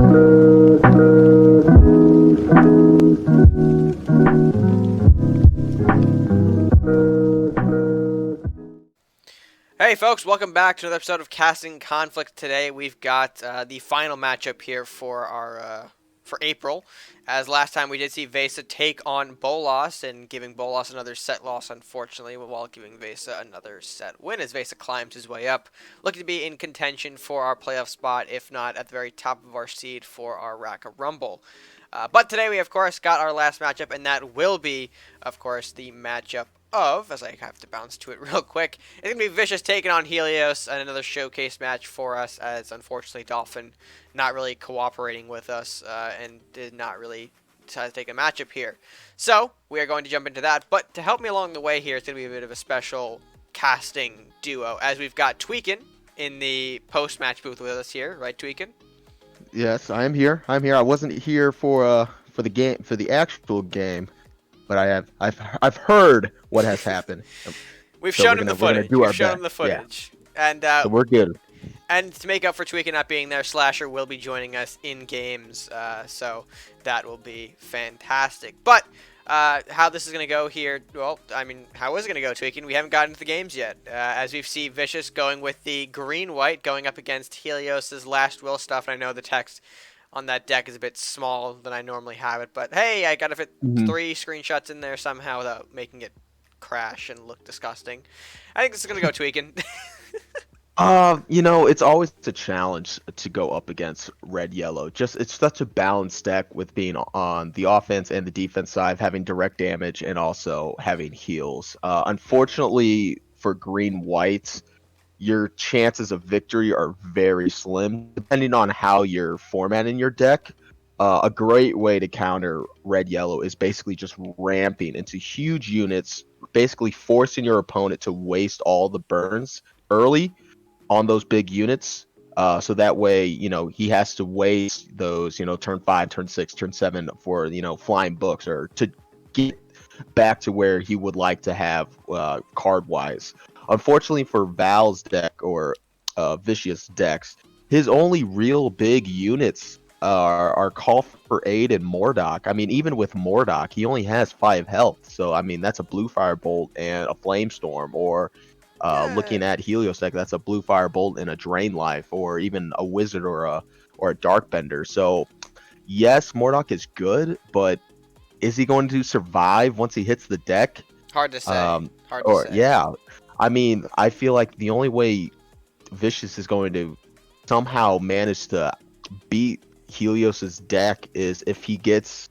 Hey folks, welcome back to another episode of Casting Conflict. Today we've got the final matchup here for our for April. As last time we did see Vesa take on Bolas and giving Bolas another set loss, unfortunately, while giving Vesa another set win as Vesa climbs his way up, looking to be in contention for our playoff spot, if not at the very top of our seed for our Raka Rumble. But today we, of course, got our last matchup, and that will be, of course, the matchup of, as I have to bounce to it real quick, it's going to be Vicious taking on Helios, and another showcase match for us, as unfortunately Dolphin not really cooperating with us and did not really decide to take a matchup here. So, we are going to jump into that, but to help me along the way here, it's going to be a bit of a special casting duo, as we've got Tweakin in the post-match booth with us here, right, Tweakin? Yes, I am here. I'm here. I wasn't here for the game, for the actual game, but I've heard what has happened. We've So shown him the footage. We've shown him the Yeah. footage. And So we're good. and to make up for Tweakin not being there, Slasher will be joining us in games, so that will be fantastic. But how this is going to go here, well, I mean, how is it going to go, Tweakin? We haven't gotten into the games yet, as we've seen Vicious going with the green-white, going up against Helios' Last Will stuff, and I know the text on that deck is a bit small than I normally have it, but hey, I got to fit 3 screenshots in there somehow without making it crash and look disgusting. I think this is going to go Tweakin. It's always a challenge to go up against red yellow. Just it's such a balanced deck with being on the offense and the defense side, having direct damage and also having heals. Unfortunately for green white, your chances of victory are very slim, depending on how you're formatting your deck. A great way to counter red yellow is basically just ramping into huge units, basically forcing your opponent to waste all the burns early on those big units. So that way, he has to waste those, turn 5, turn 6, turn 7 for, flying books or to get back to where he would like to have card wise. Unfortunately for Val's deck or Vicious decks, his only real big units are Call for Aid and Mordock. I mean, even with Mordock, he only has 5 health. So, I mean, that's a Blue Firebolt and a Flamestorm. Or looking at Helios deck, that's a Blue Firebolt and a Drain Life. Or even a Wizard or a Darkbender. So, yes, Mordock is good, but is he going to survive once he hits the deck? Hard to say. Hard to say. Yeah. I mean, I feel like the only way Vicious is going to somehow manage to beat Helios's deck is if he gets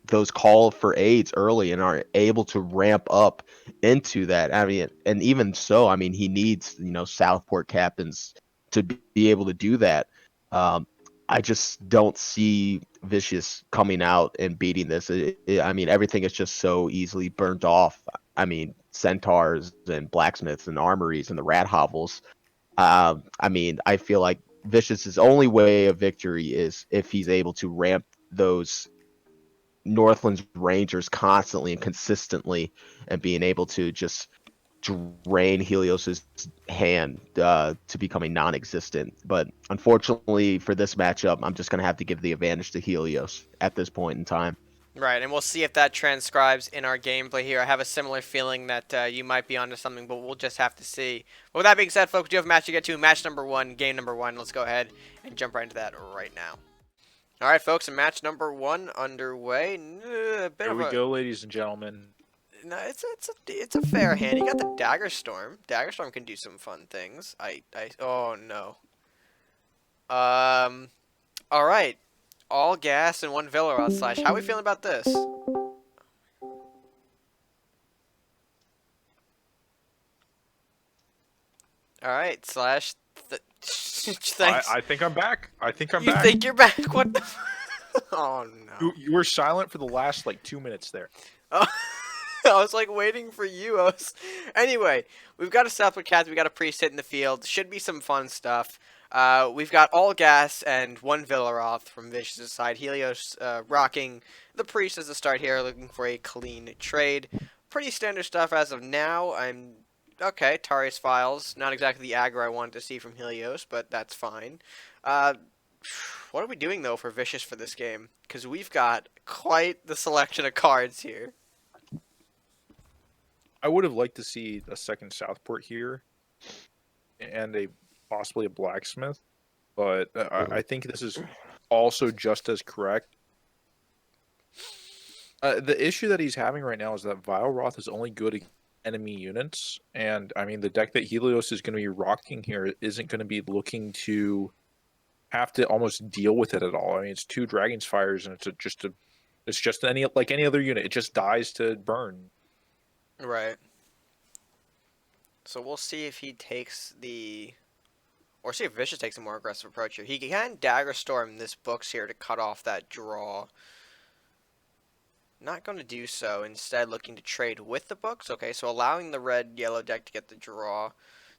those call for aids early and are able to ramp up into that. I mean, and even so, I mean, he needs, Southport captains to be able to do that. I just don't see Vicious coming out and beating this. I mean, everything is just so easily burnt off. I mean, centaurs and blacksmiths and armories and the rat hovels. I mean, I feel like Vicious's only way of victory is if he's able to ramp those Northland's Rangers constantly and consistently and being able to just drain Helios's hand to becoming non-existent. But unfortunately for this matchup, I'm just going to have to give the advantage to Helios at this point in time. Right, and we'll see if that transcribes in our gameplay here. I have a similar feeling that you might be onto something, but we'll just have to see. But with that being said, folks, we do have a match to get to. Match number 1, game number 1. Let's go ahead and jump right into that right now. All right, folks, and match number 1 underway. Here we go, ladies and gentlemen. No, it's a fair hand. You got the Dagger Storm. Dagger Storm can do some fun things. Oh no. All right. All gas and 1 Villarod slash. How are we feeling about this? Alright, slash. Thanks. I think I'm back. I think I'm back. You think you're back? What the Oh no. You were silent for the last 2 minutes there. Oh, I was waiting for you. Anyway, we've got a Southwood Cat, we got a Priest hit in the field. Should be some fun stuff. We've got all gas and 1 Villaroth from Vicious' side. Helios rocking the Priest as a start here, looking for a clean trade. Pretty standard stuff as of now. Okay, Tarius Files. Not exactly the aggro I wanted to see from Helios, but that's fine. What are we doing though for Vicious for this game? Because we've got quite the selection of cards here. I would have liked to see a second Southport here, and possibly a blacksmith, but I think this is also just as correct. The issue that he's having right now is that Vileroth is only good against enemy units, and I mean the deck that Helios is going to be rocking here isn't going to be looking to have to almost deal with it at all. I mean, it's 2 Dragon's Fires, and it's just any other unit. It just dies to burn. Right. So we'll see if he takes the, or see if Vicious takes a more aggressive approach here. He can Dagger Storm this books here to cut off that draw. Not going to do so. Instead, looking to trade with the books. Okay, so allowing the red-yellow deck to get the draw.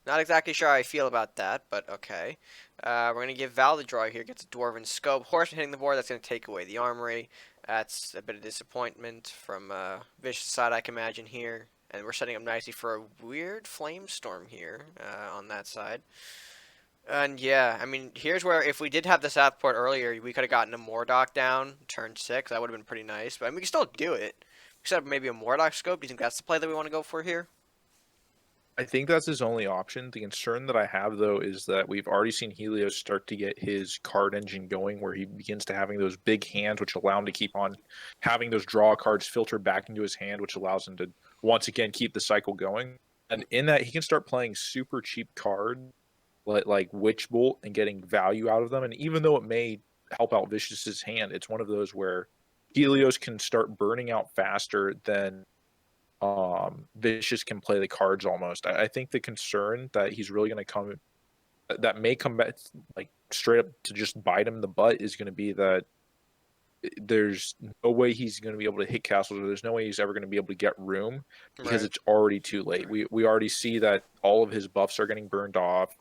Not exactly sure how I feel about that, but okay. We're going to give Val the draw here. Gets a Dwarven Scope. Horseman hitting the board. That's going to take away the Armory. That's a bit of disappointment from Vicious' side, I can imagine here. And we're setting up nicely for a weird Flame Storm here on that side. And yeah, I mean, here's where if we did have the Southport earlier, we could have gotten a Mordock down turn 6. That would have been pretty nice. But I mean, we can still do it. We set up maybe a Mordock Scope. Do you think that's the play that we want to go for here? I think that's his only option. The concern that I have, though, is that we've already seen Helios start to get his card engine going, where he begins to having those big hands, which allow him to keep on having those draw cards filter back into his hand, which allows him to, once again, keep the cycle going. And in that, he can start playing super cheap cards like Witch Bolt and getting value out of them. And even though it may help out Vicious's hand, it's one of those where Helios can start burning out faster than Vicious can play the cards almost. I think the concern that he's really going to that may come back like straight up to just bite him in the butt is going to be that there's no way he's going to be able to hit castles, or there's no way he's ever going to be able to get room because it's already too late. We already see that all of his buffs are getting burned off.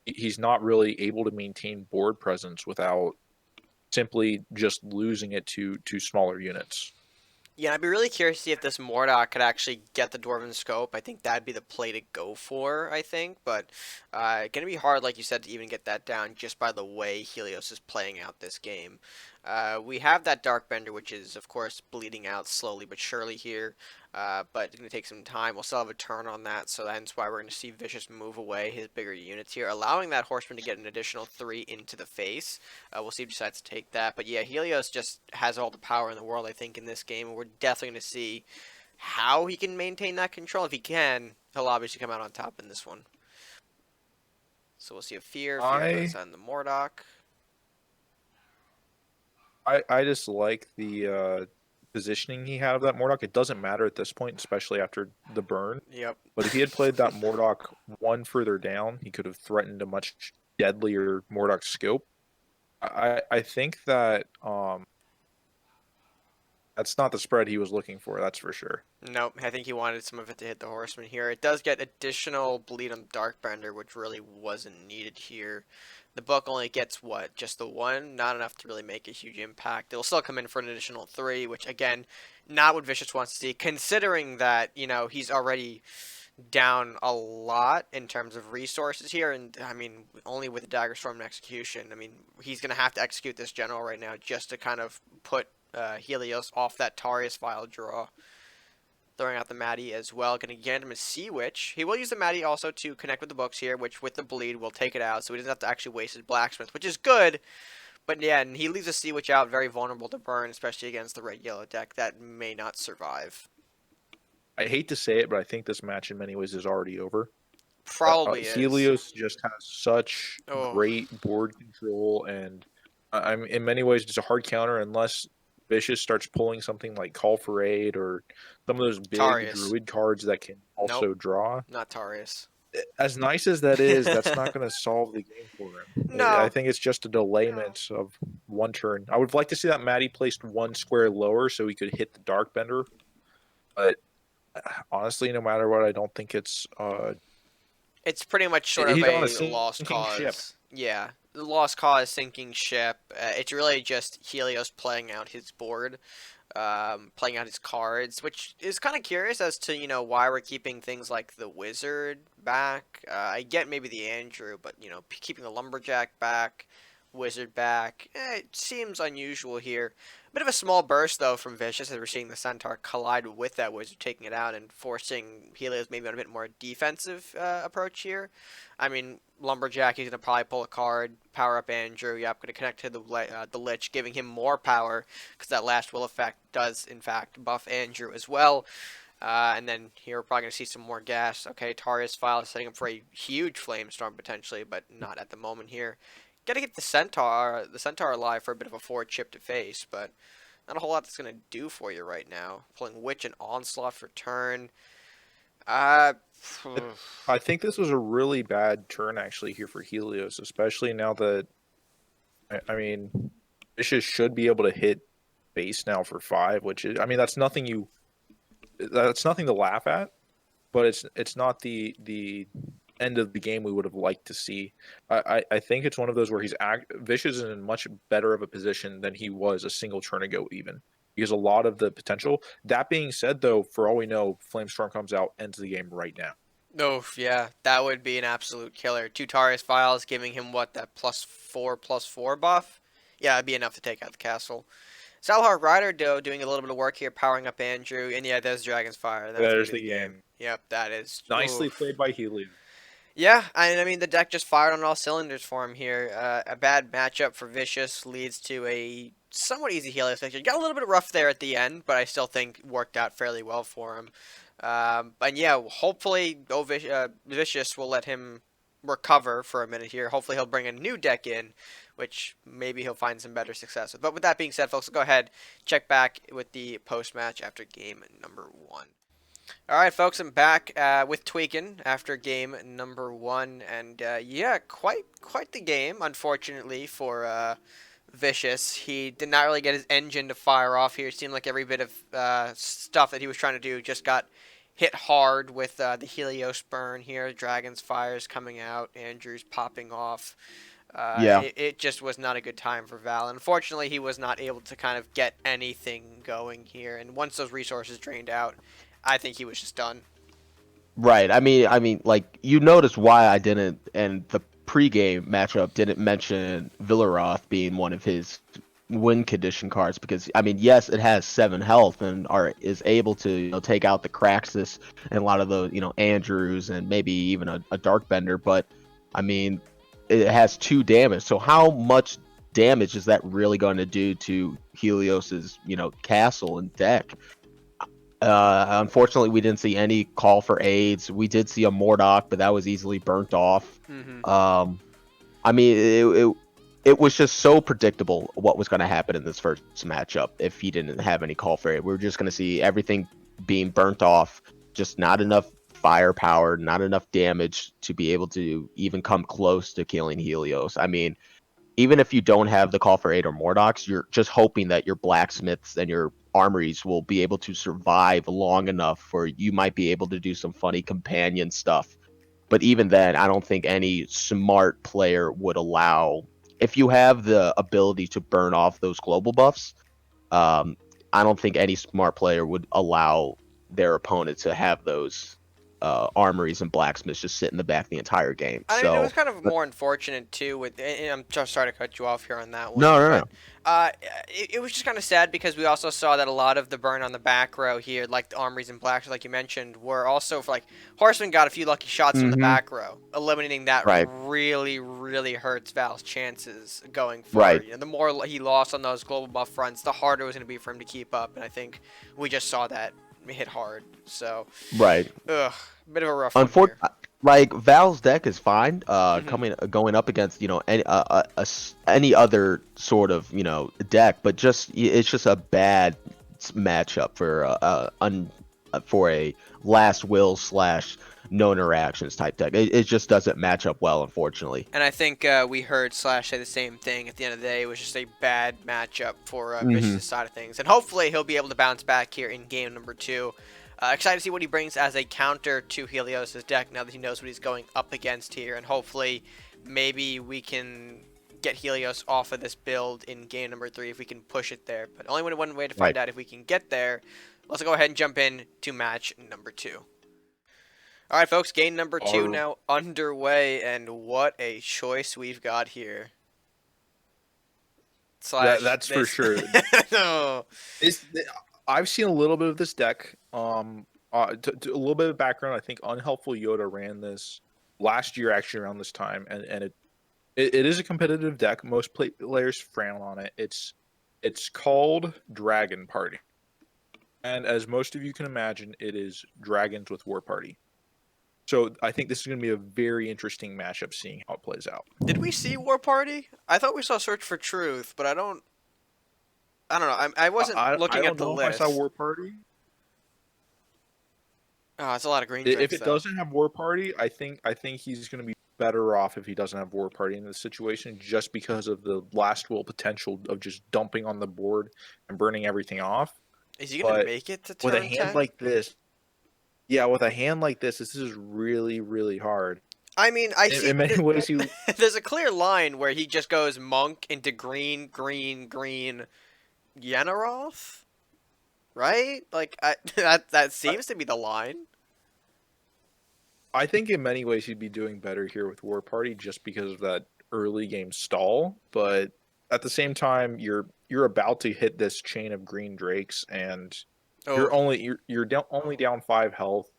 He's not really able to maintain board presence without simply just losing it to smaller units. Yeah, I'd be really curious to see if this Mordock could actually get the Dwarven Scope. I think that'd be the play to go for, I think. But going to be hard, like you said, to even get that down just by the way Helios is playing out this game. We have that Darkbender, which is, of course, bleeding out slowly but surely here. But it's going to take some time. We'll still have a turn on that, so that's why we're going to see Vicious move away his bigger units here, allowing that Horseman to get an additional 3 into the face. We'll see if he decides to take that. But yeah, Helios just has all the power in the world, I think, in this game. And we're definitely going to see how he can maintain that control. If he can, he'll obviously come out on top in this one. So we'll see a Fear. Fear goes on the Mordock. I just like the positioning he had of that Mordock. It doesn't matter at this point, especially after the burn. Yep. But if he had played that Mordock one further down, he could have threatened a much deadlier Mordock scope. I think that that's not the spread he was looking for, that's for sure. Nope, I think he wanted some of it to hit the Horseman here. It does get additional bleed on Darkbender, which really wasn't needed here. The book only gets, what, just the 1? Not enough to really make a huge impact. It'll still come in for an additional 3, which, again, not what Vicious wants to see, considering that, you know, he's already down a lot in terms of resources here. And, I mean, only with the Dagger Storm and Execution. I mean, he's going to have to execute this general right now just to kind of put Helios off that Tarius Vile draw. Throwing out the Maddie as well. Going to get him a Sea Witch. He will use the Maddie also to connect with the books here, which with the bleed will take it out, so he doesn't have to actually waste his Blacksmith, which is good. But yeah, and he leaves a Sea Witch out, very vulnerable to burn, especially against the red-yellow deck that may not survive. I hate to say it, but I think this match in many ways is already over. Probably is. Helios just has such great board control, and I'm in many ways it's a hard counter unless Vicious starts pulling something like Call for Aid or some of those big Druid cards that can also draw. Not Tarius. As nice as that is, that's not going to solve the game for him. No. I think it's just a delayment of one turn. I would like to see that Maddie placed 1 square lower so he could hit the Darkbender. But honestly, no matter what, I don't think it's... It's pretty much sort of a lost cause. Ship. Yeah. The lost cause, sinking ship. It's really just Helios playing out his board, playing out his cards, which is kind of curious as to, you know, why we're keeping things like the Wizard back. I get maybe the Andrew, but, you know, keeping the Lumberjack back Wizard back. It seems unusual here. Bit of a small burst, though, from Vicious as we're seeing the Centaur collide with that Wizard, taking it out and forcing Helios maybe on a bit more defensive approach here. I mean, Lumberjack, he's going to probably pull a card, power up Andrew. Yep, going to connect to the Lich, giving him more power because that last will effect does, in fact, buff Andrew as well. And then here we're probably going to see some more gas. Okay, Taria's file is setting up for a huge Flamestorm potentially, but not at the moment here. Got to get the Centaur alive for a bit of a forward chip to face, but not a whole lot that's going to do for you right now. Pulling Witch and Onslaught for turn. I think this was a really bad turn actually here for Helios, especially now that I mean, Vicious should be able to hit base now for 5, which is, I mean, that's nothing to laugh at, but it's not the end of the game we would have liked to see. I think it's one of those where Vicious is in much better of a position than he was a single turn ago even. Because a lot of the potential. That being said, though, for all we know, Flamestorm comes out, ends the game right now. Oh, yeah, that would be an absolute killer. Two Taria's files giving him what, that +4/+4 buff? Yeah, it'd be enough to take out the castle. Salhar Rider doing a little bit of work here, powering up Andrew, and yeah, there's Dragon's Fire. There's the game. Yep, that is Nicely played by Helios. Yeah, I mean the deck just fired on all cylinders for him here. A bad matchup for Vicious leads to a somewhat easy Helios victory. Got a little bit rough there at the end, but I still think worked out fairly well for him. And yeah, hopefully Vicious will let him recover for a minute here. Hopefully he'll bring a new deck in, which maybe he'll find some better success with. But with that being said, folks, go ahead, check back with the post-match after game number 1. All right, folks, I'm back with Tweakin after game number 1, and yeah, quite the game, unfortunately, for Vicious. He did not really get his engine to fire off here. It seemed like every bit of stuff that he was trying to do just got hit hard with the Helios burn here. Dragon's Fire's coming out, Andrew's popping off. Yeah. It just was not a good time for Val. Unfortunately, he was not able to kind of get anything going here, and once those resources drained out, I think he was just done. Right. I mean, like, you notice why I didn't, and the pregame matchup didn't mention Villaroth being one of his win condition cards, because I mean, yes, it has 7 health and is able to take out the Craxus and a lot of the Andrews and maybe even a Dark Bender, but I mean, it has 2 damage. So how much damage is that really going to do to Helios's castle and deck? Unfortunately, we didn't see any call for aids. We did see a Mordok, but that was easily burnt off. I mean, it was just so predictable what was going to happen in this first matchup if he didn't have any call for aid. We were just going to see everything being burnt off, just not enough firepower, not enough damage to be able to even come close to killing Helios. I mean, even if you don't have the call for aid or Mordocs, you're just hoping that your blacksmiths and your armories will be able to survive long enough where you might be able to do some funny companion stuff. But even then, I don't think any smart player would allow, if you have the ability to burn off those global buffs, I don't think any smart player would allow their opponent to have those armories and blacksmiths just sit in the back the entire game. I mean, it was kind of more unfortunate too. And I'm just sorry to cut you off here on that one. No. It was just kind of sad because we also saw that a lot of the burn on the back row here, like the armories and blacks, like you mentioned, were also for Horseman got a few lucky shots from the back row. Eliminating that really, really hurts Val's chances going forward. Right. The more he lost on those global buff fronts, the harder it was going to be for him to keep up. And I think we just saw that hit hard. So right. Bit of a rough one here. Like, Val's deck is fine. Going up against any other sort of deck, but it's just a bad matchup for a last will / no interactions type deck. It just doesn't match up well, unfortunately. And I think we heard Slash say the same thing at the end of the day. It was just a bad matchup for Vicious' side of things, and hopefully he'll be able to bounce back here in game number 2. Excited to see what he brings as a counter to Helios' deck now that he knows what he's going up against here. And hopefully, maybe we can get Helios off of this build in game number 3 if we can push it there. But only one way to find out if we can get there. Let's go ahead and jump in to match number 2. All right, folks, game number 2 now underway. And what a choice we've got here. slash. That's for sure. No. I've seen a little bit of this deck. A little bit of background. I think Unhelpful Yoda ran this last year, actually around this time, and it is a competitive deck. Most players frown on it. It's called Dragon Party, and as most of you can imagine, it is dragons with War Party. So I think this is going to be a very interesting matchup, seeing how it plays out. Did we see War Party? I thought we saw Search for Truth, but I don't know. I wasn't looking at the don't know list. if I saw War Party. Oh, it's a lot of green If drakes, it though. doesn't have War Party, I think he's going to be better off if he doesn't have War Party in this situation, just because of the last will potential of just dumping on the board and burning everything off. Is he gonna But make it to with turn a hand 10? like this, with a hand like this is really, really hard. I mean, I see. In many ways, you There's a clear line where he just goes monk into green, green, green, Yenneroth, right? Like that seems to be the line. I think in many ways he'd be doing better here with War Party just because of that early game stall. But at the same time, you're about to hit this chain of green drakes, and you're Oh, only down 5 health,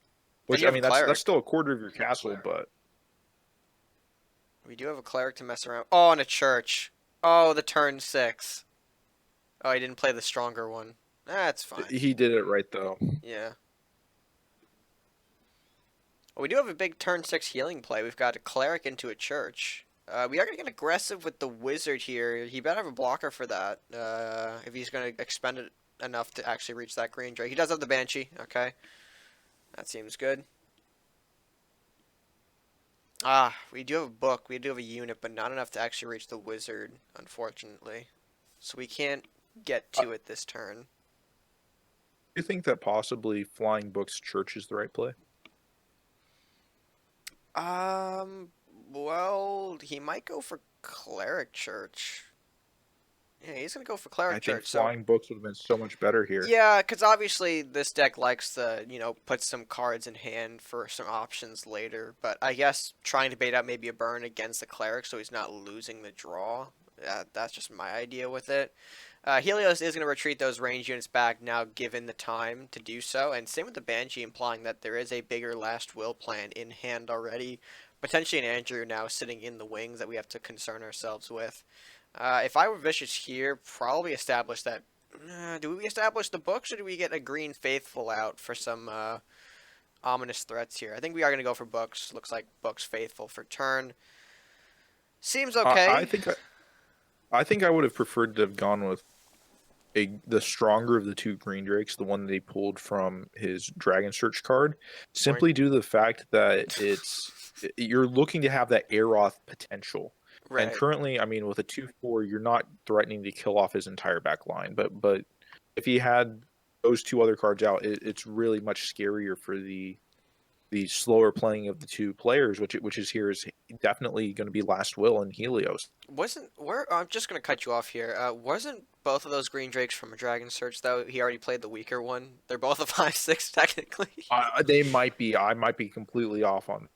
which you I have mean a cleric. that's still a quarter of your castle. But We do have a cleric to mess around. Oh, and a church. Oh, the turn 6. Oh, he didn't play the stronger one. That's fine. he did it right though. Yeah. Well, we do have a big turn 6 healing play. We've got a cleric into a church. We are going to get aggressive with the wizard here. He better have a blocker for that. If he's going to expend it enough to actually reach that green drake. He does have the banshee. Okay. That seems good. We do have a book. We do have a unit, but not enough to actually reach the wizard, unfortunately. So we can't get to it this turn. Do you think that possibly Flying Books Church is the right play? Well, he might go for Cleric Church. Yeah, he's gonna go for Cleric I think Church. So Flying Books would have been so much better here. yeah, because obviously this deck likes to, put some cards in hand for some options later. But I guess trying to bait out maybe a burn against the Cleric so he's not losing the draw. That's just my idea with it. Helios is going to retreat those range units back now, given the time to do so. And same with the Banshee, implying that there is a bigger Last Will plan in hand already. Potentially an Andrew now sitting in the wings that we have to concern ourselves with. If I were Vicious here, probably establish that. Do we establish the books, or do we get a Green Faithful out for some ominous threats here? I think we are going to go for books. Looks like books Faithful for turn. Seems okay. I think I would have preferred to have gone with the stronger of the 2 green drakes, the one that he pulled from his Dragon Search card, simply due to the fact that you're looking to have that Aeroth potential. Right. And currently, I mean, with a 2/4, you're not threatening to kill off his entire back line. But if he had those 2 other cards out, it's really much scarier for the slower playing of the 2 players, which is here is definitely going to be Last Will and Helios. I'm just going to cut you off here. Wasn't both of those green drakes from a Dragon Search, though? He already played the weaker one. They're both a 5/6 technically. They might be. I might be completely off on.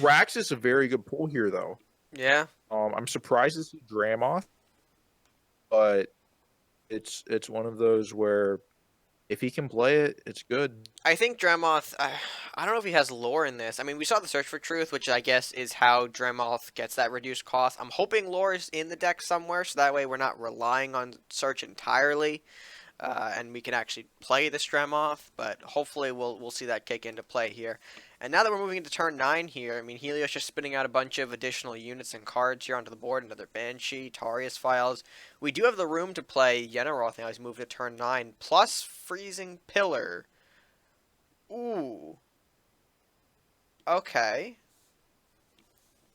Rax is a very good pull here, though. Yeah. I'm surprised to see Dramoth, but it's one of those where if he can play it, it's good. I think Dramoth, I don't know if he has lore in this. I mean, we saw the Search for Truth, which I guess is how Dramoth gets that reduced cost. I'm hoping lore is in the deck somewhere, so that way we're not relying on Search entirely, and we can actually play this Dramoth, but hopefully we'll see that kick into play here. And now that we're moving into turn 9 here, I mean, Helios just spinning out a bunch of additional units and cards here onto the board. Another Banshee, Tarius Files. We do have the room to play Yenneroth now. He's moved to turn 9, plus Freezing Pillar. Ooh. Okay.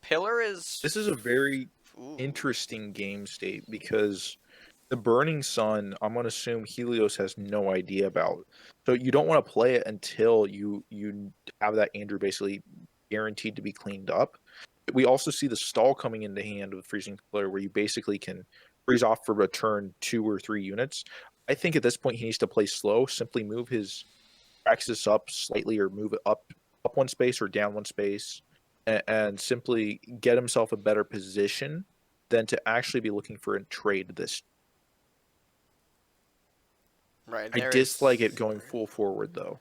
Pillar is... This is a very Ooh. interesting game state because the Burning Sun, I'm going to assume Helios has no idea about. So you don't want to play it until you have that Andrew basically guaranteed to be cleaned up. We also see the stall coming into hand with Freezing Pillar where you basically can freeze off for a turn 2 or 3 units. I think at this point he needs to play slow, simply move his Praxis up slightly or move it up 1 space or down 1 space and simply get himself a better position than to actually be looking for a trade this. Right. I dislike it going full forward though.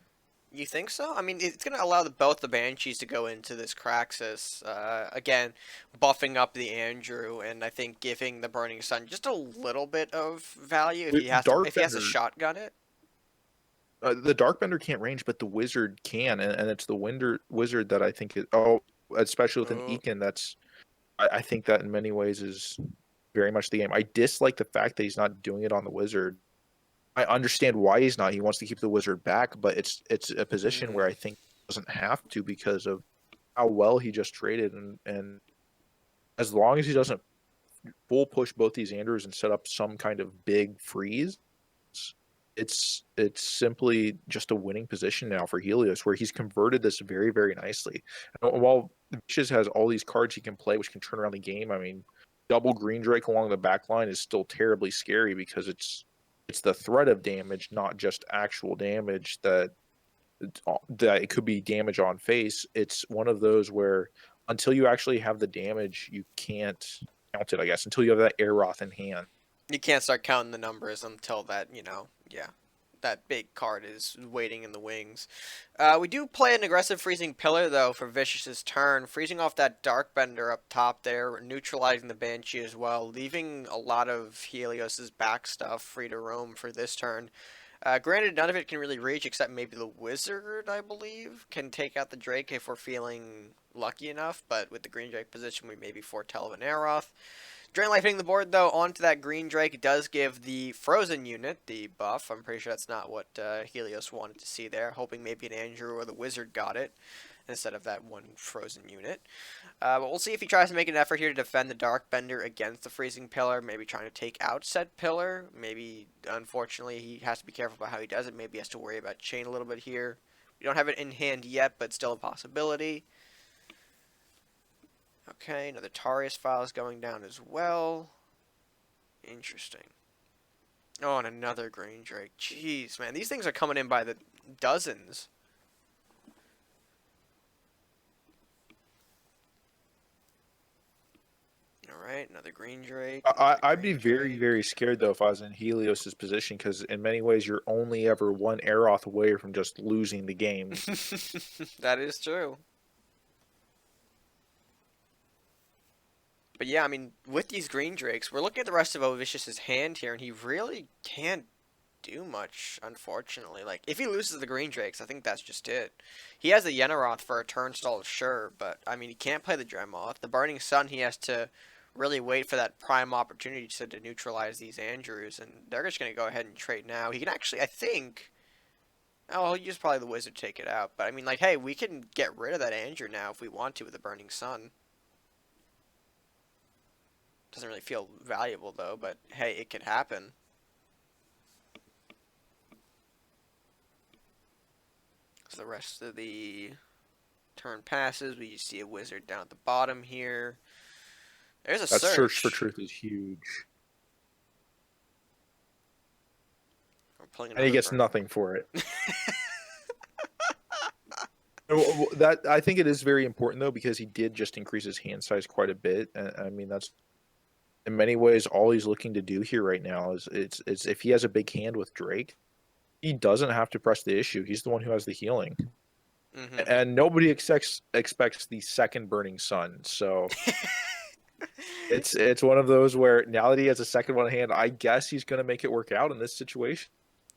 You think so? I mean, it's going to allow both the Banshees to go into this Craxus. Again, buffing up the Andrew, and I think giving the Burning Sun just a little bit of value if he has to Darkbender, shotgun it. the Darkbender can't range, but the Wizard can, and it's the Wizard that I think is especially with an Oh. Ekin. I think that in many ways is very much the game. I dislike the fact that he's not doing it on the Wizard. I understand why he's not. He wants to keep the Wizard back, but it's a position where I think he doesn't have to because of how well he just traded, and as long as he doesn't full push both these Andrews and set up some kind of big freeze, it's simply just a winning position now for Helios, where he's converted this very, very nicely. And while Vicious has all these cards he can play, which can turn around the game, I mean, double Green Drake along the back line is still terribly scary because it's the threat of damage, not just actual damage that it could be damage on face. It's one of those where until you actually have the damage, you can't count it, I guess, until you have that Aeroth in hand. You can't start counting the numbers until that, that big card is waiting in the wings. We do play an aggressive freezing pillar though for Vicious's turn, freezing off that Darkbender up top there, neutralizing the Banshee as well, leaving a lot of Helios's back stuff free to roam for this turn. Granted, none of it can really reach except maybe the Wizard, I believe, can take out the Drake if we're feeling lucky enough, but with the Green Drake position, we maybe foretell of an Aeroth. Drain Life hitting the board, though, onto that Green Drake. It does give the Frozen unit the buff. I'm pretty sure that's not what Helios wanted to see there. Hoping maybe an Andrew or the Wizard got it instead of that one Frozen unit. But we'll see if he tries to make an effort here to defend the Darkbender against the Freezing Pillar. Maybe trying to take out said Pillar. Maybe, unfortunately, he has to be careful about how he does it. Maybe he has to worry about Chain a little bit here. We don't have it in hand yet, but still a possibility. Okay, another Tarius file is going down as well. Interesting. Oh, and another Green Drake. Jeez, man. These things are coming in by the dozens. Alright, another Green Drake. I'd be very, very scared, though, if I was in Helios's position, because in many ways, you're only ever one Aeroth away from just losing the game. That is true. But yeah, I mean, with these Green Drakes, we're looking at the rest of Ovicious's hand here, and he really can't do much, unfortunately. Like, if he loses the Green Drakes, I think that's just it. He has the Yenaroth for a turnstile, sure, but, I mean, he can't play the Dremoth. The Burning Sun, he has to really wait for that prime opportunity to neutralize these Andrews, and they're just going to go ahead and trade now. He can actually, I think... Oh, he'll use probably the Wizard to take it out, but, I mean, like, hey, we can get rid of that Andrew now if we want to with the Burning Sun. Doesn't really feel valuable, though, but hey, it could happen. So the rest of the turn passes. We see a Wizard down at the bottom here. There's a That search. for truth is huge. We're And he gets nothing for it. That I think it is very important, though, because he did just increase his hand size quite a bit. And I mean, that's in many ways all he's looking to do here right now is it's if he has a big hand with Drake, he doesn't have to press the issue. He's the one who has the healing. Mm-hmm. And nobody expects the second Burning Sun. So it's one of those where now that he has a second one in hand, I guess he's going to make it work out in this situation.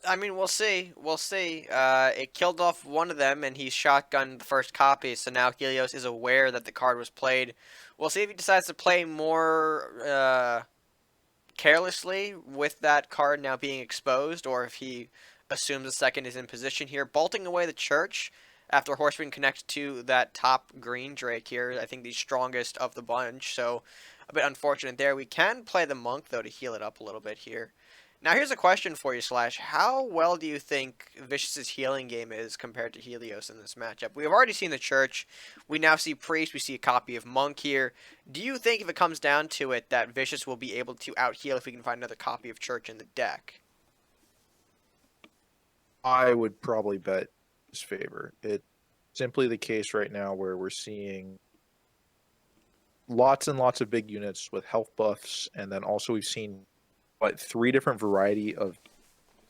I mean, we'll see. We'll see. It killed off one of them, and he shotgunned the first copy, so now Helios is aware that the card was played. We'll see if he decides to play more carelessly with that card now being exposed, or if he assumes the second is in position here. Bolting away the Church after Horseman connects to that top Green Drake here. I think the strongest of the bunch, so a bit unfortunate there. We can play the Monk, though, to heal it up a little bit here. Now, here's a question for you, Slash. How well do you think Vicious's healing game is compared to Helios in this matchup? We've already seen the Church. We now see Priest. We see a copy of Monk here. Do you think, if it comes down to it, that Vicious will be able to out-heal if we can find another copy of Church in the deck? I would probably bet his favor. It's simply the case right now where we're seeing lots and lots of big units with health buffs, and then also we've seen 3 different variety of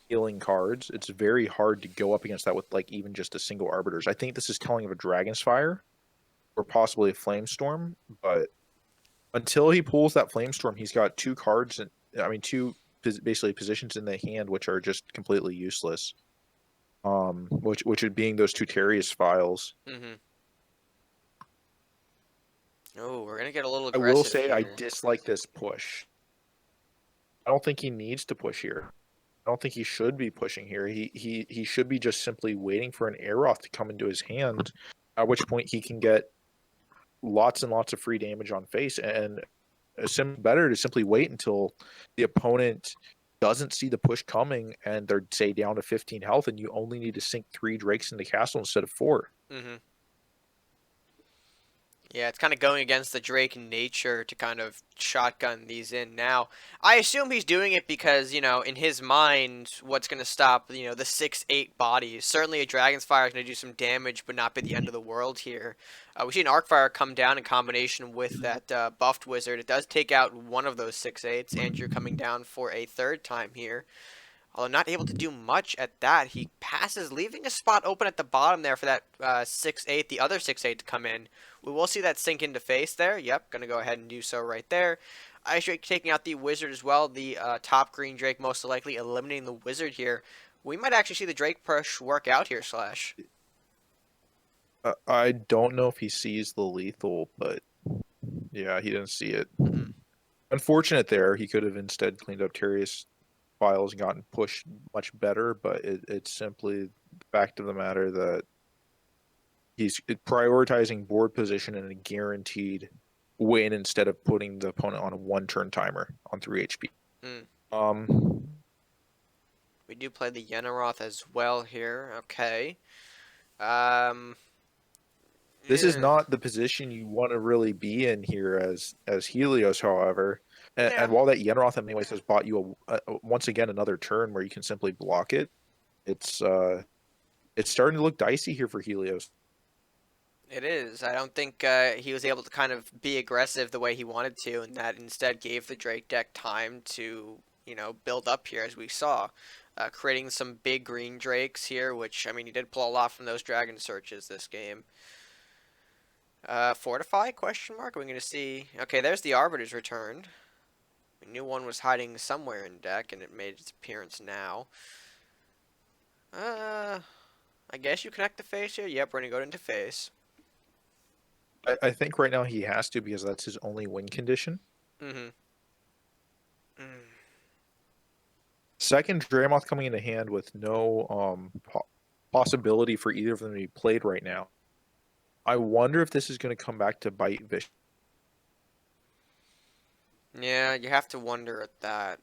healing cards. It's very hard to go up against that with like even just a single arbiters. I think this is telling of a Dragon's Fire or possibly a Flamestorm, but until he pulls that Flamestorm, he's got 2 cards and two basically positions in the hand which are just completely useless. Which would being those 2 Terrius files. Mm-hmm. Oh, we're gonna get a little I aggressive will say here. I dislike this push. I don't think he needs to push here. I don't think he should be pushing here. He should be just simply waiting for an Aeroth to come into his hand, at which point he can get lots and lots of free damage on face, and it's better to simply wait until the opponent doesn't see the push coming and they're, say, down to 15 health and you only need to sink 3 Drakes in the castle instead of 4. Mm-hmm. Yeah, it's kind of going against the Drake nature to kind of shotgun these in now. I assume he's doing it because, you know, in his mind, what's going to stop, you know, the 6-8 bodies. Certainly a Dragon's Fire is going to do some damage, but not be the end of the world here. We see an Arcfire come down in combination with that buffed Wizard. It does take out one of those 6-8s. Andrew coming down for a 3rd time here. Although not able to do much at that, he passes, leaving a spot open at the bottom there for that 6-8, the other 6-8 to come in. We will see that sink into face there. Yep, going to go ahead and do so right there. Ice Drake taking out the Wizard as well. The top green Drake most likely eliminating the Wizard here. We might actually see the Drake push work out here, Slash. I don't know if he sees the lethal, but yeah, he didn't see it. Mm-hmm. Unfortunate there. He could have instead cleaned up Terrius files and gotten pushed much better, but it's simply the fact of the matter that he's prioritizing board position and a guaranteed win instead of putting the opponent on a 1-turn timer on 3 HP. We do play the Yenaroth as well here. Okay. This is not the position you want to really be in here as Helios, however. And while that Yenroth in many ways has bought you once again another turn where you can simply block it, it's starting to look dicey here for Helios. It is. I don't think he was able to kind of be aggressive the way he wanted to, and that instead gave the Drake deck time to, you know, build up here as we saw. Creating some big green Drakes here, which, I mean, he did pull a lot from those Dragon Searches this game. Fortify, question mark? Are we going to see... Okay, there's the Arbiter's return. We knew one was hiding somewhere in deck, and it made its appearance now. I guess you connect the face here? Yep, we're going to go into face. I think right now he has to because that's his only win condition. Mm-hmm. Second Dramoth coming into hand with no possibility for either of them to be played right now. I wonder if this is going to come back to bite Vish. Yeah, you have to wonder at that.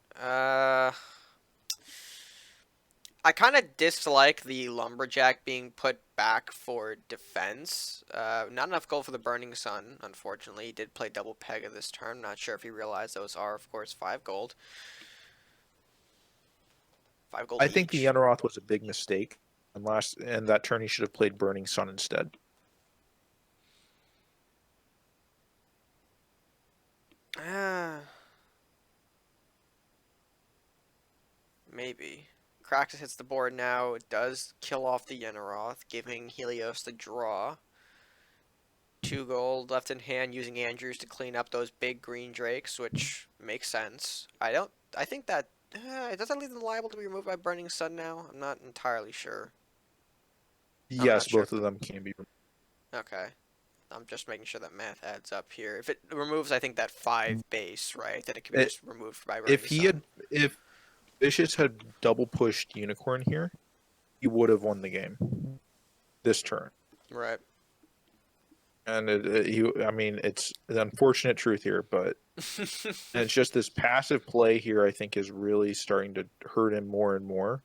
I kind of dislike the Lumberjack being put back for defense. Not enough gold for the Burning Sun, unfortunately. He did play double Pega this turn. Not sure if he realized those are, of course, 5 gold. 5 gold I think the each. Yenaroth was a big mistake. And that turn he should have played Burning Sun instead. Maybe. Kraxus hits the board now. It does kill off the Yenaroth, giving Helios the draw. 2 gold left in hand, using Andrews to clean up those big green Drakes, which makes sense. I think that... does that leave them liable to be removed by Burning Sun now? I'm not entirely sure. Yes, both of them can be removed. Okay. I'm just making sure that math adds up here. If it removes, I think, that 5 base, right? That it can be just removed by Burning Sun. If Vicious had double pushed Unicorn here, he would have won the game this turn. Right. And it's the unfortunate truth here, but and it's just this passive play here. I think is really starting to hurt him more and more.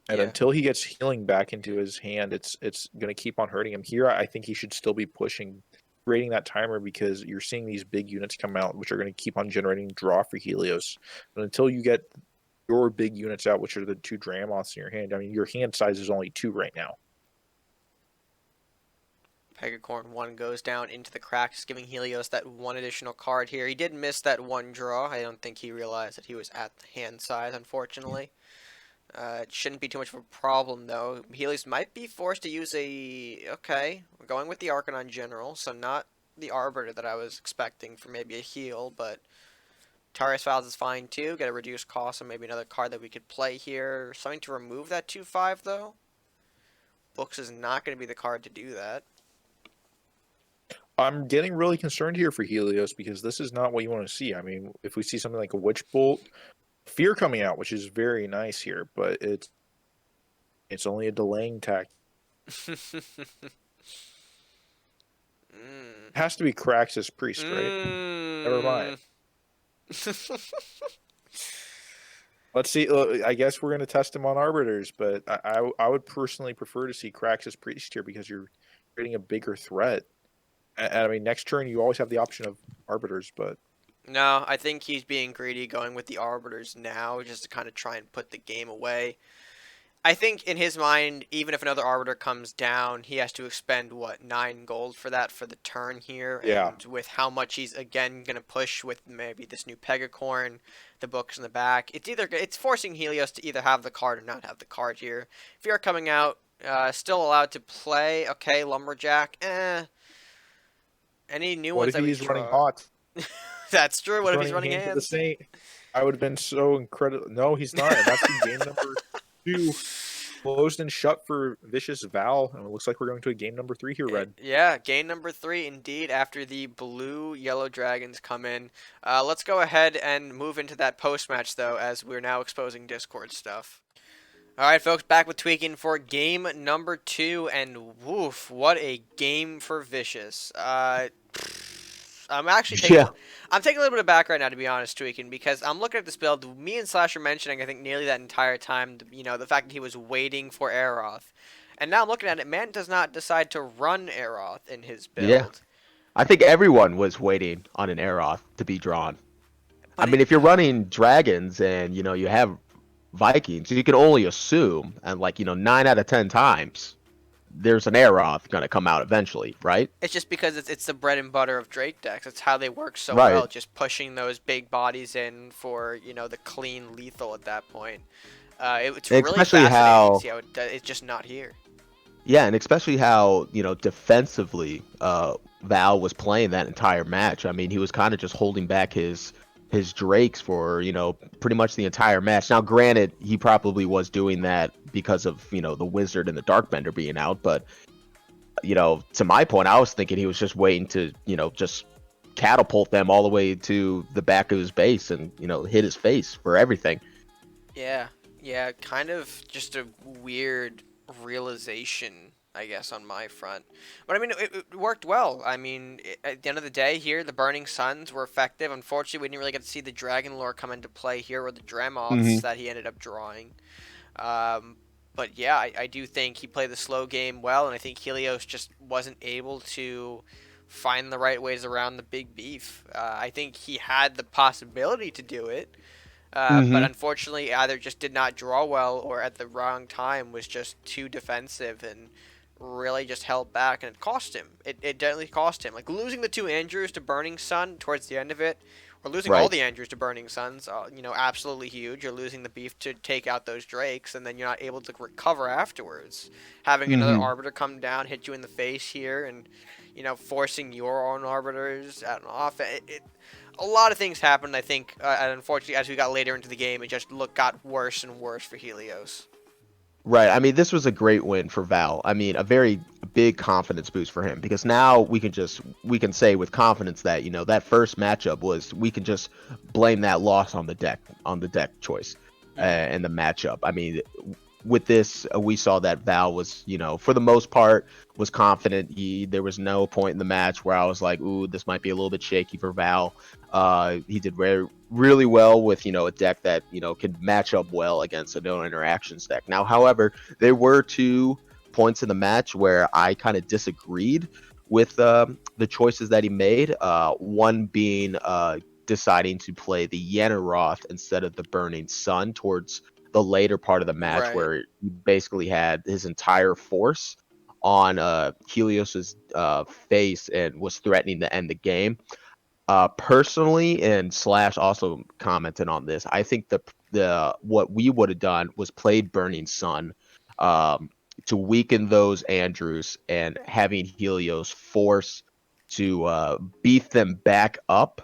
And until he gets healing back into his hand, it's going to keep on hurting him. Here, I think he should still be pushing, creating that timer because you're seeing these big units come out, which are going to keep on generating draw for Helios. But until you get your big units out, which are the 2 Dramoths in your hand, I mean, your hand size is only 2 right now. Pegacorn 1 goes down into the cracks, giving Helios that one additional card here. He did miss that one draw. I don't think he realized that he was at the hand size, unfortunately. It shouldn't be too much of a problem, though. Helios might be forced to use a... Okay, we're going with the Arcanon General, so not the Arbiter that I was expecting for maybe a heal, but Tarius Files is fine too. Get a reduced cost and maybe another card that we could play here. Something to remove that 2/5, though. Books is not going to be the card to do that. I'm getting really concerned here for Helios because this is not what you want to see. I mean, if we see something like a Witch Bolt, Fear coming out, which is very nice here, but it's only a delaying tactic. It has to be Craxus Priest, right? Never mind. Let's see. I guess we're going to test him on Arbiters, but I would personally prefer to see Craxus Priest here because you're creating a bigger threat. And I mean, next turn you always have the option of Arbiters, but... No, I think he's being greedy going with the Arbiters now just to kind of try and put the game away. I think in his mind, even if another Arbiter comes down, he has to expend, what, 9 gold for that for the turn here? Yeah. And with how much he's, again, going to push with maybe this new Pegacorn, the books in the back, it's forcing Helios to either have the card or not have the card here. Fear coming out, still allowed to play. Okay, Lumberjack, Any new What ones if that we he's running draw? hot? That's true. What if he's running Hand to the hands? Saint? I would have been so incredible. No, he's not. And that's the game number 2. Closed and shut for Vicious Val. And it looks like we're going to a game number 3 here, Red. Yeah, game number 3 indeed after the blue-yellow dragons come in. Let's go ahead and move into that post-match, though, as we're now exposing Discord stuff. Alright, folks, back with Tweaking for game number 2, and woof, what a game for Vicious. I'm actually taking, I'm taking a little bit of back right now, to be honest, Tweaking, because I'm looking at this build. Me and Slash are mentioning, I think, nearly that entire time, you know, the fact that he was waiting for Aeroth. And now I'm looking at it, man does not decide to run Aeroth in his build. Yeah. I think everyone was waiting on an Aeroth to be drawn. But I mean, if you're running dragons and, you know, you have Vikings, you can only assume, and like, you know, 9 out of 10 times, there's an Aeroth going to come out eventually, right? It's just because it's the bread and butter of Drake decks. It's how they work so Right. well, just pushing those big bodies in for, you know, the clean lethal at that point. It's really Especially fascinating how- to see how it's just not here. Yeah, and especially how, you know, defensively Val was playing that entire match. I mean, he was kind of just holding back his Drakes for, you know, pretty much the entire match. Now, granted, he probably was doing that because of, you know, the Wizard and the Darkbender being out, but, you know, to my point, I was thinking he was just waiting to, you know, just catapult them all the way to the back of his base and, you know, hit his face for everything. Yeah, kind of just a weird realization, I guess, on my front. But I mean, it worked well. I mean, at the end of the day here, the Burning Suns were effective. Unfortunately, we didn't really get to see the Dragon Lore come into play here, or the Dremoths that he ended up drawing. But yeah, I do think he played the slow game well, and I think Helios just wasn't able to find the right ways around the big beef. I think he had the possibility to do it, but unfortunately either just did not draw well or at the wrong time was just too defensive and really just held back, and it cost him. It definitely cost him. Like losing the 2 Andrews to Burning Sun towards the end of it, or losing all the Andrews to Burning Suns, you know, absolutely huge. You're losing the beef to take out those Drakes, and then you're not able to recover afterwards. Having another Arbiter come down, hit you in the face here, and, you know, forcing your own Arbiters out and off. A lot of things happened, I think, and unfortunately, as we got later into the game, it just got worse and worse for Helios. Right. I mean, this was a great win for Val. I mean, a very big confidence boost for him, because now we can say with confidence that, you know, that first matchup we can just blame that loss on the deck choice and the matchup. I mean, with this, we saw that Val was, you know, for the most part, was confident. There was no point in the match where I was like, ooh, this might be a little bit shaky for Val. He did really well with, you know, a deck that, you know, can match up well against a no interactions deck. Now, however, there were 2 points in the match where I kind of disagreed with the choices that he made. One being deciding to play the Yenneroth instead of the Burning Sun towards the later part of the match, where he basically had his entire force on Helios's face and was threatening to end the game. Personally, and Slash also commented on this. I think the what we would have done was played Burning Sun to weaken those Andrews and having Helios force to beef them back up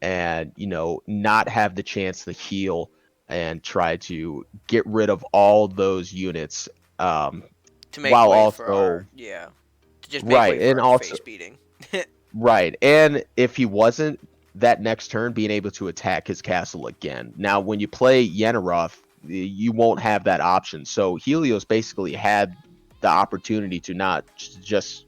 and not have the chance to heal and try to get rid of all those units To make while way for also our, yeah. To just make right way for and our also face beating. right, and if he wasn't, that next turn being able to attack his castle again. Now when you play Yenneroth, you won't have that option, so Helios basically had the opportunity to not just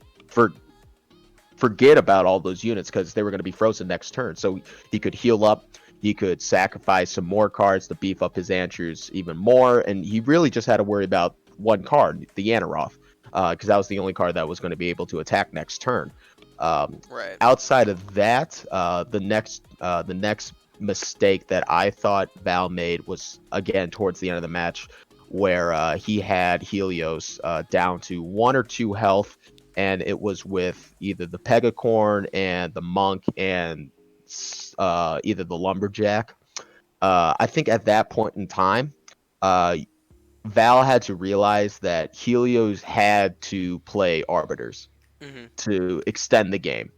forget about all those units because they were going to be frozen next turn. So he could heal up, he could sacrifice some more cards to beef up his Andrews even more, and he really just had to worry about one card, the Yanneroth, because that was the only card that was going to be able to attack next turn. Right. Outside of that, the next mistake that I thought Val made was again towards the end of the match, where he had Helios down to 1 or 2 health, and it was with either the Pegacorn and the Monk and either the Lumberjack. I think at that point in time, Val had to realize that Helios had to play Arbiters Hmm. to extend the game,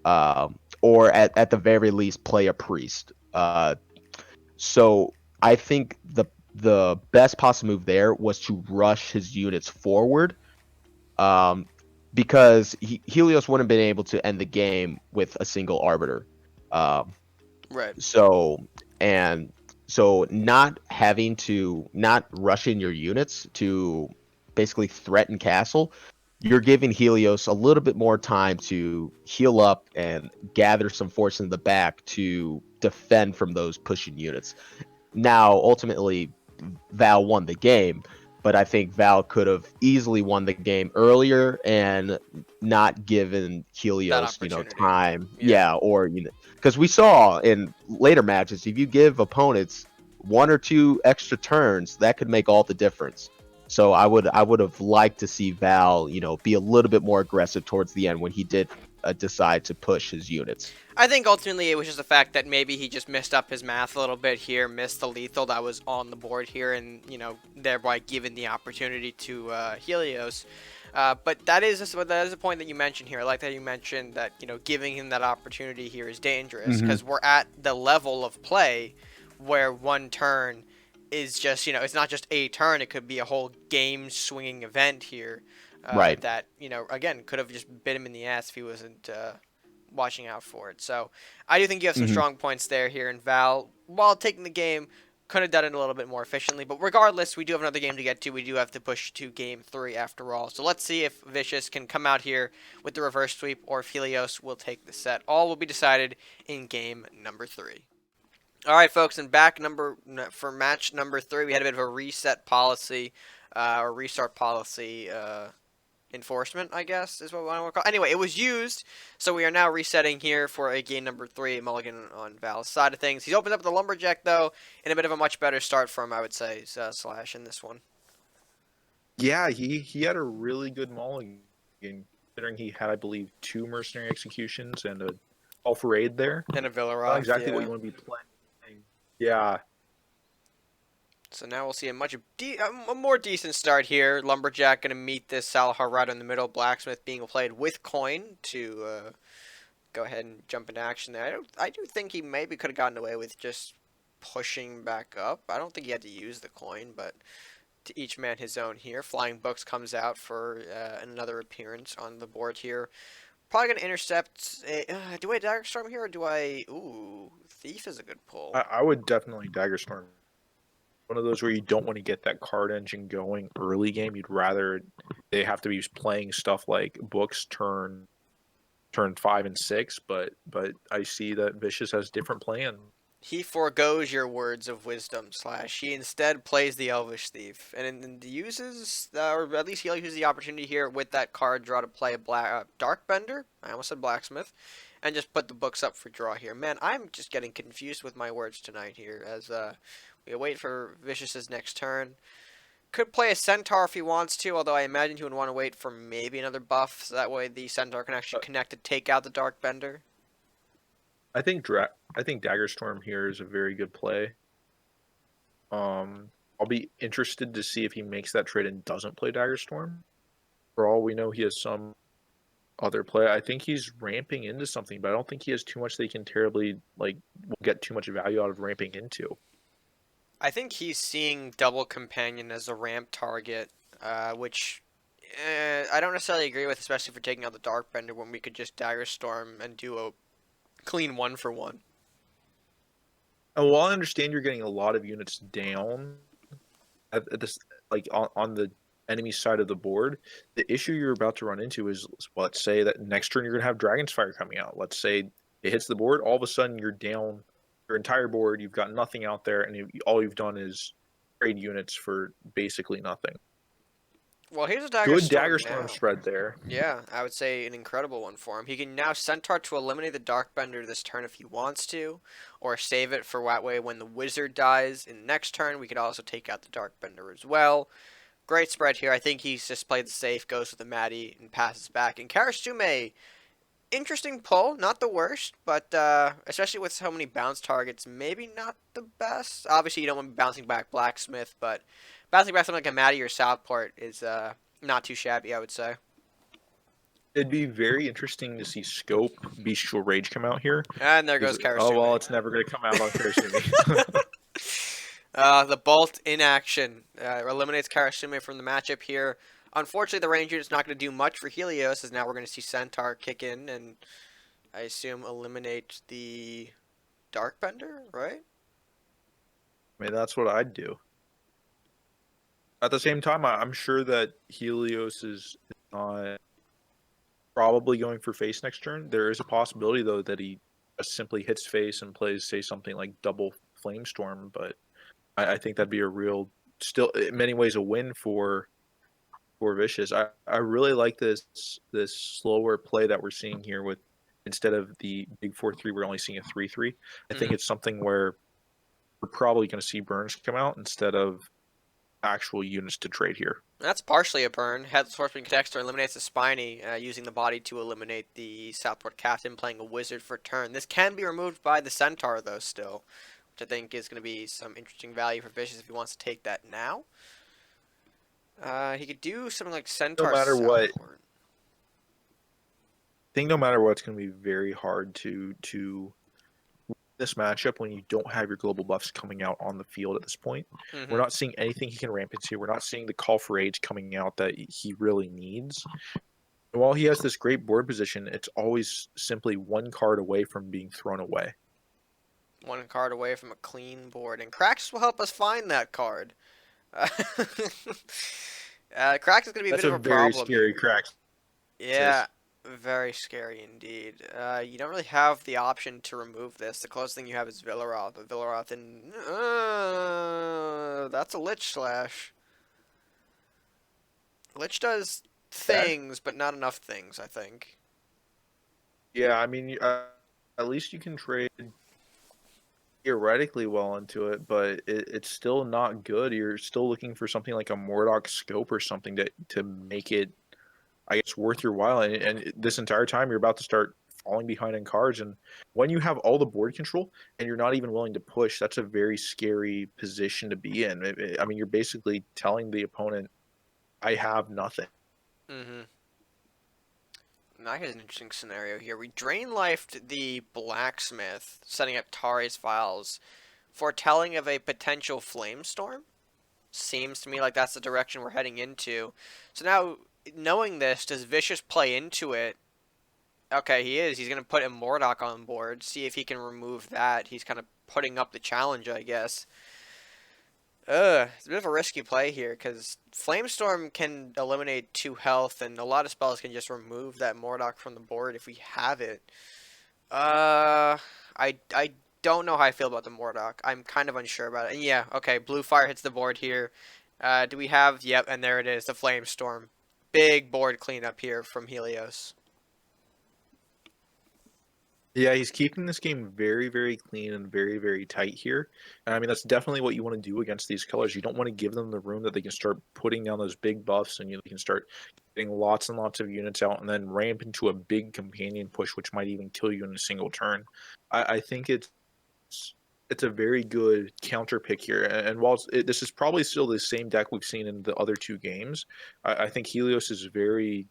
or at the very least play a Priest. So I think the best possible move there was to rush his units forward, um, because Helios wouldn't have been able to end the game with a single Arbiter. Um, Right. so and so not rushing your units to basically threaten castle, you're giving Helios a little bit more time to heal up and gather some force in the back to defend from those pushing units. Now, ultimately, Val won the game, but I think Val could have easily won the game earlier and not given That Helios, opportunity. time. Yeah. Yeah, or because we saw in later matches, if you give opponents 1 or 2 extra turns, that could make all the difference. So I would have liked to see Val, be a little bit more aggressive towards the end when he did decide to push his units. I think ultimately it was just the fact that maybe he just messed up his math a little bit here, missed the lethal that was on the board here, and thereby given the opportunity to Helios. But that is a point that you mentioned here. I like that you mentioned that giving him that opportunity here is dangerous Hmm. because we're at the level of play where one turn is just it's not just a turn; it could be a whole game swinging event here. Right. That again could have just bit him in the ass if he wasn't watching out for it. So I do think you have some Hmm. strong points there here. And Val, while taking the game, could have done it a little bit more efficiently. But regardless, we do have another game to get to. We do have to push to game 3 after all. So let's see if Vicious can come out here with the reverse sweep or if Helios will take the set. All will be decided in game number 3. All right, folks, and for match number 3, we had a bit of a reset policy or restart policy enforcement, I guess, is what I want to call it. Anyway, it was used, so we are now resetting here for a game number 3, Mulligan on Val's side of things. He's opened up the Lumberjack, though, in a bit of a much better start from, I would say, Slash in this one. Yeah, he had a really good mulligan, considering he had, I believe, 2 mercenary executions and a alpha raid there. And a Not Villaroth, exactly what yeah. you want to be playing. Yeah. So now we'll see a more decent start here. Lumberjack going to meet this Salahar right in the middle. Blacksmith being played with coin to go ahead and jump into action there. I do think he maybe could have gotten away with just pushing back up. I don't think he had to use the coin, but to each man his own here. Flying Books comes out for another appearance on the board here. Probably going to intercept. Do I Dagger Storm here or do I... Ooh, Thief is a good pull. I would definitely Dagger Storm. One of those where you don't want to get that card engine going early game. You'd rather they have to be playing stuff like books turn 5 and 6, but I see that Vicious has different plans. He forgoes your words of wisdom, Slash. He instead plays the Elvish Thief, and uses, or at least he uses the opportunity here with that card draw to play a Darkbender. I almost said Blacksmith, and just put the books up for draw here. Man, I'm just getting confused with my words tonight here as we wait for Vicious's next turn. Could play a Centaur if he wants to, although I imagine he would want to wait for maybe another buff, so that way the Centaur can actually connect to take out the Dark Bender. I think Dagger Storm here is a very good play. I'll be interested to see if he makes that trade and doesn't play Dagger Storm. For all we know, he has some other play. I think he's ramping into something, but I don't think he has too much that he can terribly will get too much value out of ramping into. I think he's seeing Double Companion as a ramp target, which I don't necessarily agree with, especially for taking out the Dark Bender when we could just Dagger Storm and do a clean 1-for-1. And while I understand you're getting a lot of units down at this, on the enemy side of the board, the issue you're about to run into is, let's say that next turn you're going to have Dragon's Fire coming out. Let's say it hits the board, all of a sudden you're down your entire board, you've got nothing out there, and all you've done is trade units for basically nothing. Well, here's a Dagger Good Storm Dagger Storm now. spread there. Yeah, I would say an incredible one for him. He can now Centaur to eliminate the Dark Bender this turn if he wants to, or save it for that way when the Wizard dies in the next turn. We could also take out the Dark Bender as well. Great spread here. I think he's just played the safe, goes with the Maddie, and passes back. And Karasume, interesting pull, not the worst, but especially with so many bounce targets, maybe not the best. Obviously, you don't want to be bouncing back Blacksmith, but bouncing back something like a Maddie or Southport is not too shabby, I would say. It'd be very interesting to see Scope Bestial Rage come out here. And there goes Karasume. Oh, well, it's never going to come out on Karasume. The Bolt in action eliminates Karasume from the matchup here. Unfortunately, the range unit's not going to do much for Helios, as now we're going to see Centaur kick in and I assume eliminate the Dark Bender, right? I mean, that's what I'd do. At the same time, I'm sure that Helios is not probably going for face next turn. There is a possibility, though, that he simply hits face and plays, say, something like double Flamestorm, but I think that'd be a real, still, in many ways, a win for Vicious. I really like this slower play that we're seeing here with, instead of the big 4-3, we're only seeing a 3-3. I think it's something where we're probably going to see burns come out instead of actual units to trade here. That's partially a burn. Headless Horseman Dexter eliminates the Spiny, using the body to eliminate the Southport Captain, playing a Wizard for turn. This can be removed by the Centaur, though, still, which I think is going to be some interesting value for Vicious if he wants to take that now. He could do something like Centaur. No matter Southport. what, I think no matter what, it's going to be very hard to this matchup when you don't have your global buffs coming out on the field at this point. We're not seeing anything he can ramp into. We're not seeing the Call for Age coming out that he really needs. And while he has this great board position, it's always simply one card away from being thrown away. One card away from a clean board, and Krax will help us find that card. Krax is going to be a bit of a problem. That's a very scary Krax. Yeah, very scary indeed. You don't really have the option to remove this. The closest thing you have is Villaroth, but Villaroth and that's a Lich Slash. Lich does things, but not enough things, I think. Yeah, I mean, at least you can trade theoretically well into it, but it's still not good. You're still looking for something like a Mordok Scope or something to make it, I guess, worth your while. And this entire time, you're about to start falling behind in cards. And when you have all the board control and you're not even willing to push, that's a very scary position to be in. I mean, you're basically telling the opponent, I have nothing. Now here's an interesting scenario here. We drain lifed the Blacksmith, setting up Tari's files, foretelling of a potential Flamestorm. Seems to me like that's the direction we're heading into. So now, knowing this, does Vicious play into it? Okay, he is. He's going to put a Mordok on board, see if he can remove that. He's kind of putting up the challenge, I guess. It's a bit of a risky play here, because Flamestorm can eliminate 2 health, and a lot of spells can just remove that Mordok from the board if we have it. I don't know how I feel about the Mordok. I'm kind of unsure about it. And yeah, okay, Blue Fire hits the board here. Do we have... Yep, and there it is, the Flamestorm. Big board cleanup here from Helios. Yeah, he's keeping this game very, very clean and very, very tight here. And I mean, that's definitely what you want to do against these colors. You don't want to give them the room that they can start putting down those big buffs and you can start getting lots and lots of units out and then ramp into a big companion push, which might even kill you in a single turn. I think it's a very good counter pick here. And while this is probably still the same deck we've seen in the other two games, I think Helios is very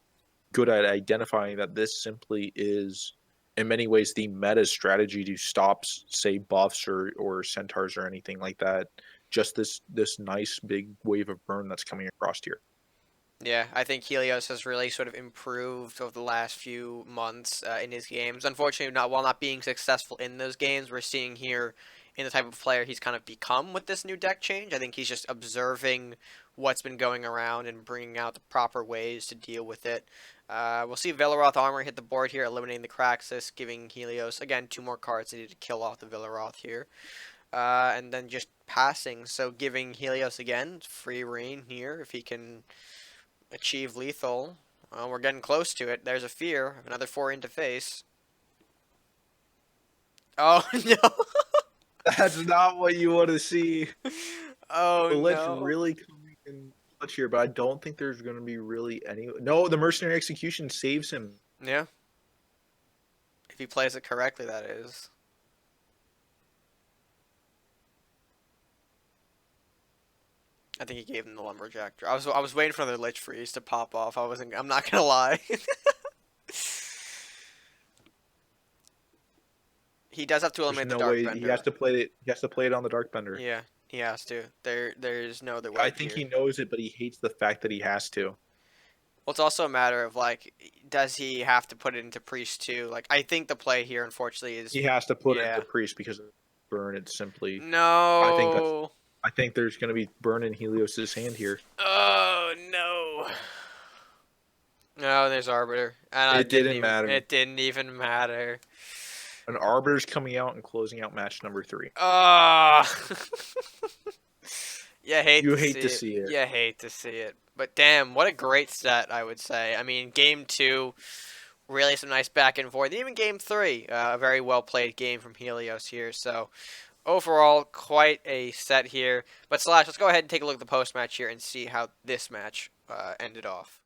good at identifying that this simply is in many ways the meta strategy to stop say buffs or centaurs or anything like that. Just this nice big wave of burn that's coming across here. Yeah, I think Helios has really sort of improved over the last few months in his games. Unfortunately, while not being successful in those games, we're seeing here in the type of player he's kind of become with this new deck change. I think he's just observing what's been going around and bringing out the proper ways to deal with it. We'll see Velaroth armor hit the board here, eliminating the Craxus, giving Helios, again, 2 more cards needed to kill off the Velaroth here. And then just passing, so giving Helios, again, free reign here if he can achieve lethal. We're getting close to it. There's a fear. Another 4 into face. Oh, no. That's not what you want to see. Oh, The Lich no. really coming in clutch here, but I don't think there's going to be really any. No, the Mercenary Execution saves him. Yeah. If he plays it correctly, that is. I think he gave him the Lumberjack. I was waiting for the Lich Freeze to pop off. I'm not gonna lie. He does have to There's eliminate no the Dark way Bender. he has to play it. He has to play it on the Dark Bender. Yeah, he has to. There's no other way. I think here. he knows it, but he hates the fact that he has to. Well, it's also a matter of, like, does he have to put it into Priest too? Like, I think the play here, unfortunately, is He has to put it yeah. into Priest because of burn. It's simply. No. I think there's going to be burn in Helios's hand here. Oh no. No, there's Arbiter, and It didn't matter. It didn't even matter. An Arbiter's coming out and closing out match number 3. Ah. You hate to see it. You hate to see it. But damn, what a great set, I would say. I mean, game 2, really some nice back and forth. Even game 3, a very well played game from Helios here. So overall, quite a set here. But Slash, let's go ahead and take a look at the post match here and see how this match ended off.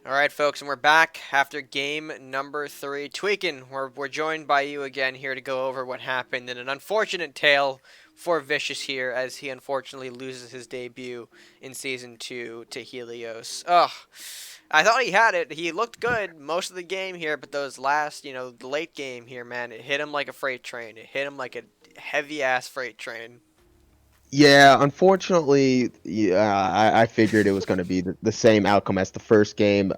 All right, folks, and we're back after game number 3. Tweakin', we're joined by you again here to go over what happened in an unfortunate tale for Vicious here, as he unfortunately loses his debut in Season 2 to Helios. Ugh. I thought he had it. He looked good most of the game here, but those last, the late game here, man, it hit him like a freight train. It hit him like a heavy-ass freight train. Yeah, unfortunately, I figured it was going to be the same outcome as the first game.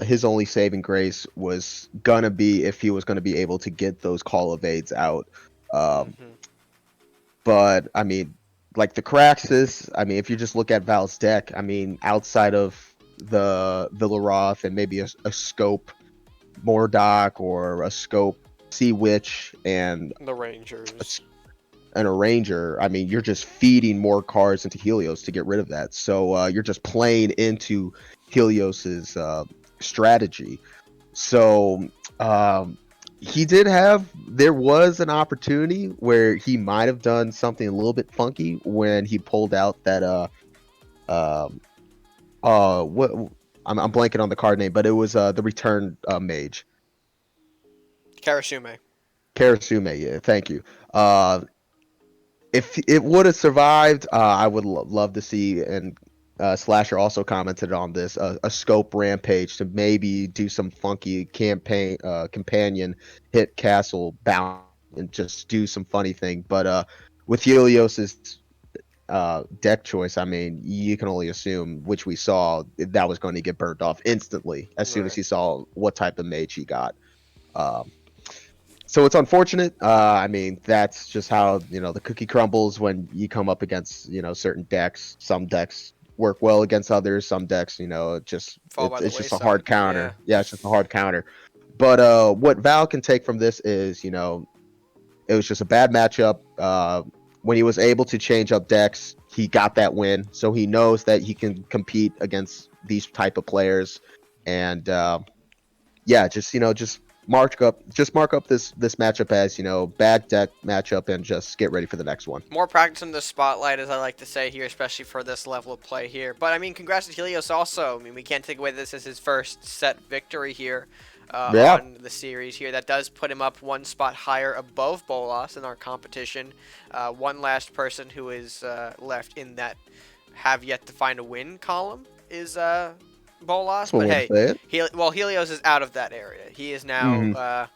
His only saving grace was going to be if he was going to be able to get those call evades out. But, I mean, like the Craxus, I mean, if you just look at Val's deck, I mean, outside of the Velaroth and maybe a Scope Mordock or a Scope Sea Witch and The Rangers. And a Ranger, I mean, you're just feeding more cards into Helios to get rid of that. So you're just playing into Helios's strategy. So there was an opportunity where he might have done something a little bit funky when he pulled out that I'm blanking on the card name, but it was the return mage. Karasume, yeah, thank you. If it would have survived, I would love to see, and Slasher also commented on this, a Scope Rampage to maybe do some funky companion hit castle bound and just do some funny thing. But with Helios's deck choice, I mean, you can only assume, which we saw, that was going to get burnt off instantly as soon as he saw what type of mage he got. So it's unfortunate. I mean, that's just how, the cookie crumbles when you come up against, certain decks. Some decks work well against others. Some decks, it's just a hard counter. Yeah, it's just a hard counter. But what Val can take from this is, it was just a bad matchup. When he was able to change up decks, he got that win. So he knows that he can compete against these type of players. And just mark up this matchup as, bad deck matchup, and just get ready for the next one. More practice in the spotlight, as I like to say here, especially for this level of play here. But I mean, congrats to Helios also. I mean, we can't take away this as his first set victory here Yeah. on the series here. That does put him up one spot higher above Bolas in our competition. One last person who is left in that have yet to find a win column is Bolas. That's one But way to say it. Helios is out of that area. He is now Mhm.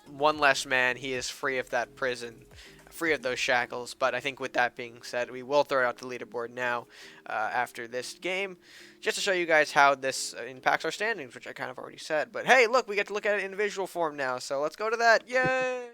one less man. He is free of that prison, free of those shackles. But I think with that being said, we will throw out the leaderboard now after this game, just to show you guys how this impacts our standings, which I kind of already said. But hey, look, we get to look at it in visual form now. So let's go to that. Yay!